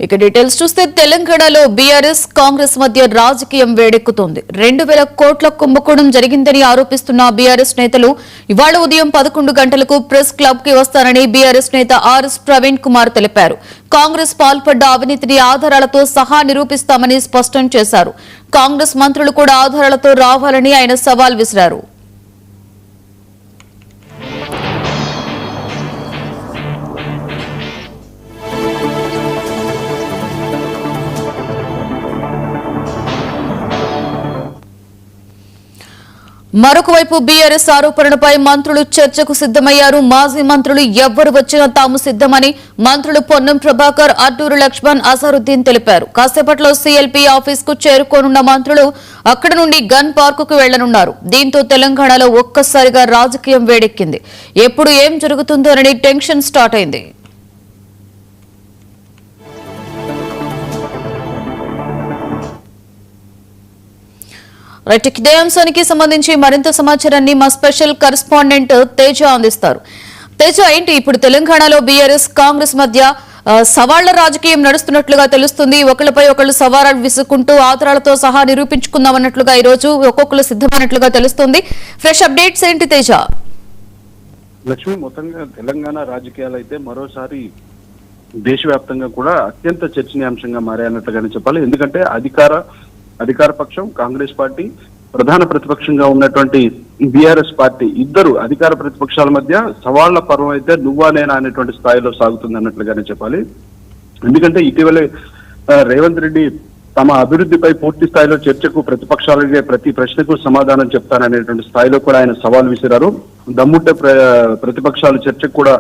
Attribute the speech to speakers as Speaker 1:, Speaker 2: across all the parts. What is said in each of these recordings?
Speaker 1: ఇక డీటెయిల్స్ చూస్తే తెలంగాణలో బీఆర్ఎస్ కాంగ్రెస్ మధ్య రాజకీయం వేడెక్కుతోంది. 2000 కోట్ల కుంభకోణం జరిగిందని ఆరోపిస్తున్న బీఆర్ఎస్ నేతలు ఇవాళ ఉదయం 11 గంటలకు ప్రెస్ క్లబ్ కి వస్తారని బీఆర్ఎస్ నేత ఆర్ఎస్ ప్రవీణ్ కుమార్ తెలిపారు. కాంగ్రెస్ పాల్పడ్డ అవినీతిని ఆధారాలతో సహా నిరూపిస్తామని స్పష్టం చేశారు. కాంగ్రెస్ మంత్రులు కూడా ఆధారాలతో రావాలని ఆయన సవాల్ విసిరారు. మరొకవైపు బీఆర్ఎస్ ఆరోపణలపై మంత్రులు చర్చకు సిద్దమయ్యారు. మాజీ మంత్రులు ఎవ్వరు వచ్చినా తాము సిద్దమని మంత్రులు పొన్నం ప్రభాకర్, అడ్డూరు లక్ష్మణ్, అజరుద్దీన్ తెలిపారు. కాసేపట్లో సీఎల్పీ ఆఫీస్ కు చేరుకోనున్న మంత్రులు అక్కడి నుండి గన్ పార్క్ కు వెళ్లనున్నారు. దీంతో తెలంగాణలో ఒక్కసారిగా రాజకీయం వేడెక్కింది. ఎప్పుడు ఏం జరుగుతుందోనని టెన్షన్ స్టార్ట్ అయింది. ఇదే అంశానికి సంబంధించి మరింత సమాచారాన్ని మా స్పెషల్ కరెస్పాండెంట్ తేజ అందిస్తారు. తేజ, ఏంటి ఇప్పుడు తెలంగాణలో బీఆర్ఎస్ కాంగ్రెస్ మధ్య సవాళ్ల రాజకీయం నడుస్తున్నట్లుగా తెలుస్తుంది. ఒకళ్ళపై ఒకళ్ళు సవాళ్లు విసుకుంటూ ఆధారాలతో సహా నిరూపించుకుందామన్నట్లుగా ఈ రోజు ఒక్కొక్కరు సిద్ధమైనట్లుగా తెలుస్తుంది. ఫ్రెష్ అప్డేట్స్ ఏంటి తేజ?
Speaker 2: లక్ష్మి, మొత్తంగా తెలంగాణ రాజకీయాలు అయితే మరోసారి దేశవ్యాప్తంగా కూడా అత్యంత చర్చనీయాంశంగా మారాయన్నట్లుగానే చెప్పాలి. ఎందుకంటే అధికార పక్షం కాంగ్రెస్ పార్టీ, ప్రధాన ప్రతిపక్షంగా ఉన్నటువంటి బీఆర్ఎస్ పార్టీ, ఇద్దరు అధికార ప్రతిపక్షాల మధ్య సవాళ్ల పర్వం అయితే నువ్వా నేనా అనేటువంటి స్థాయిలో సాగుతుంది అన్నట్లుగానే చెప్పాలి. ఎందుకంటే ఇటీవలే రేవంత్ రెడ్డి తమ అభివృద్ధిపై పూర్తి స్థాయిలో చర్చకు ప్రతిపక్షాలకే ప్రతి ప్రశ్నకు సమాధానం చెప్తాననేటువంటి స్థాయిలో కూడా ఆయన సవాల్ విసిరారు. దమ్ముంటే ప్రతిపక్షాలు చర్చకు కూడా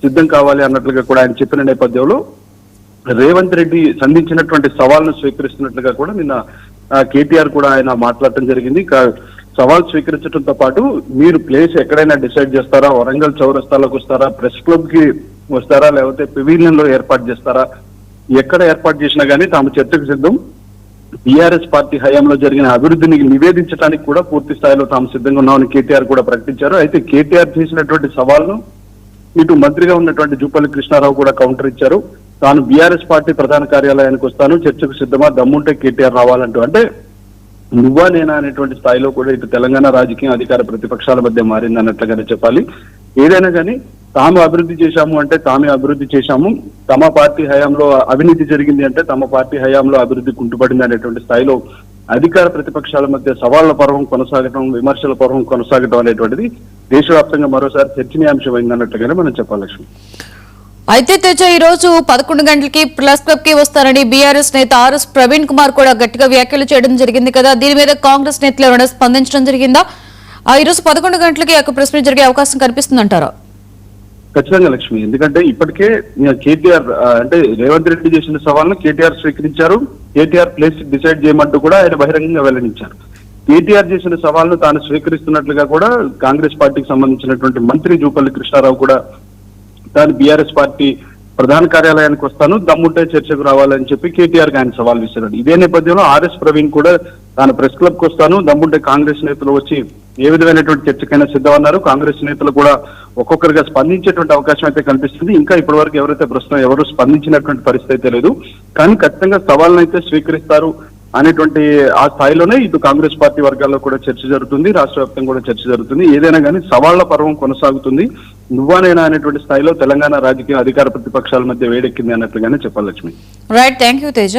Speaker 2: సిద్ధం కావాలి అన్నట్లుగా కూడా ఆయన చెప్పిన నేపథ్యంలో రేవంత్ రెడ్డి సంధించినటువంటి సవాల్ను స్వీకరిస్తున్నట్లుగా కూడా నిన్న కేటీఆర్ కూడా ఆయన మాట్లాడటం జరిగింది. సవాల్ స్వీకరించడంతో పాటు మీరు ప్లేస్ ఎక్కడైనా డిసైడ్ చేస్తారా, వరంగల్ చౌరస్తాలకు వస్తారా, ప్రెస్ క్లబ్ కి వస్తారా, లేకపోతే పెవిలియన్ లో ఏర్పాటు చేస్తారా, ఎక్కడ ఏర్పాటు చేసినా గానీ తాము చర్చకు సిద్ధం. బీఆర్ఎస్ పార్టీ హయాంలో జరిగిన అభివృద్ధిని నివేదించడానికి కూడా పూర్తి స్థాయిలో తాము సిద్ధంగా ఉన్నామని కేటీఆర్ కూడా ప్రకటించారు. అయితే కేటీఆర్ చేసినటువంటి సవాల్ను ఇటు మంత్రిగా ఉన్నటువంటి జూపల్లి కృష్ణారావు కూడా కౌంటర్ ఇచ్చారు. తాను బీఆర్ఎస్ పార్టీ ప్రధాన కార్యాలయానికి వస్తాను, చర్చకు సిద్ధమా, దమ్ముంటే కేటీఆర్ రావాలంటూ. అంటే నువ్వా నేనా అనేటువంటి స్థాయిలో కూడా ఇటు తెలంగాణ రాజకీయం అధికార ప్రతిపక్షాల మధ్య మారింది అన్నట్లుగానే చెప్పాలి. ఏదైనా కానీ తాము అభివృద్ధి చేశాము అంటే తామే అభివృద్ధి చేశాము, తమ పార్టీ హయాంలో అవినీతి జరిగింది అంటే తమ పార్టీ హయాంలో అభివృద్ధి కుంటుపడింది అనేటువంటి స్థాయిలో అధికార ప్రతిపక్షాల మధ్య సవాళ్ల పర్వం కొనసాగటం, విమర్శల పర్వం కొనసాగటం అనేటువంటిది దేశవ్యాప్తంగా మరోసారి చర్చనీయాంశమైంది అన్నట్లుగానే మనం చెప్పాలి. లక్ష్మి,
Speaker 1: అయితే తేజ, ఈ రోజు 11 గంటలకి ప్రెస్ క్లబ్ కి వస్తారని బీఆర్ఎస్ నేత ఆర్ఎస్ ప్రవీణ్ కుమార్ కూడా గట్టిగా వ్యాఖ్యలు చేయడం జరిగింది కదా. దీని మీద కాంగ్రెస్ నేతలు ఎవరైనా స్పందించడం జరిగిందా? ఈ రోజు 11 గంటలకి ప్రెస్ మీట్ జరిగే అవకాశం కనిపిస్తుందంటారా?
Speaker 2: ఖచ్చితంగా లక్ష్మి, ఎందుకంటే ఇప్పటికే కేటీఆర్ అంటే రేవంత్ రెడ్డి చేసిన సవాల్ను కేటీఆర్ స్వీకరించారు. కేటీఆర్ ప్లేస్ డిసైడ్ చేయమంటూ కూడా ఆయన బహిరంగంగా వెల్లడించారు. కేటీఆర్ చేసిన సవాల్ను తాను స్వీకరిస్తున్నట్లుగా కూడా కాంగ్రెస్ పార్టీకి సంబంధించినటువంటి మంత్రి జూపల్లి కృష్ణారావు కూడా తాను బీఆర్ఎస్ పార్టీ ప్రధాన కార్యాలయానికి వస్తాను, దమ్ముంటే చర్చకు రావాలని చెప్పి కేటీఆర్ ఆయన సవాల్ విసిరాడు. ఇదే నేపథ్యంలో ఆర్ఎస్ ప్రవీణ్ కూడా తాను ప్రెస్ క్లబ్ కు వస్తాను, దమ్ముంటే కాంగ్రెస్ నేతలు వచ్చి ఏ విధమైనటువంటి చర్చకైనా సిద్ధమన్నారు. కాంగ్రెస్ నేతలు కూడా ఒక్కొక్కరిగా స్పందించేటువంటి అవకాశం అయితే కనిపిస్తుంది. ఇంకా ఇప్పటి వరకు ఎవరు స్పందించినటువంటి పరిస్థితి అయితే లేదు. కానీ ఖచ్చితంగా సవాళ్ళను అయితే స్వీకరిస్తారు అనేటువంటి ఆ స్థాయిలోనే ఇటు కాంగ్రెస్ పార్టీ వర్గాల్లో కూడా చర్చ జరుగుతుంది, రాష్ట్ర వ్యాప్తంగా కూడా చర్చ జరుగుతుంది. ఏదైనా కానీ సవాళ్ల పర్వం కొనసాగుతుంది. నువ్వానైనా అనేటువంటి స్థాయిలో తెలంగాణ రాజకీయ అధికార ప్రతిపక్షాల మధ్య వేడెక్కింది అన్నట్లుగానే చెప్పాలి. Lakshmi,
Speaker 1: right, thank you Teja.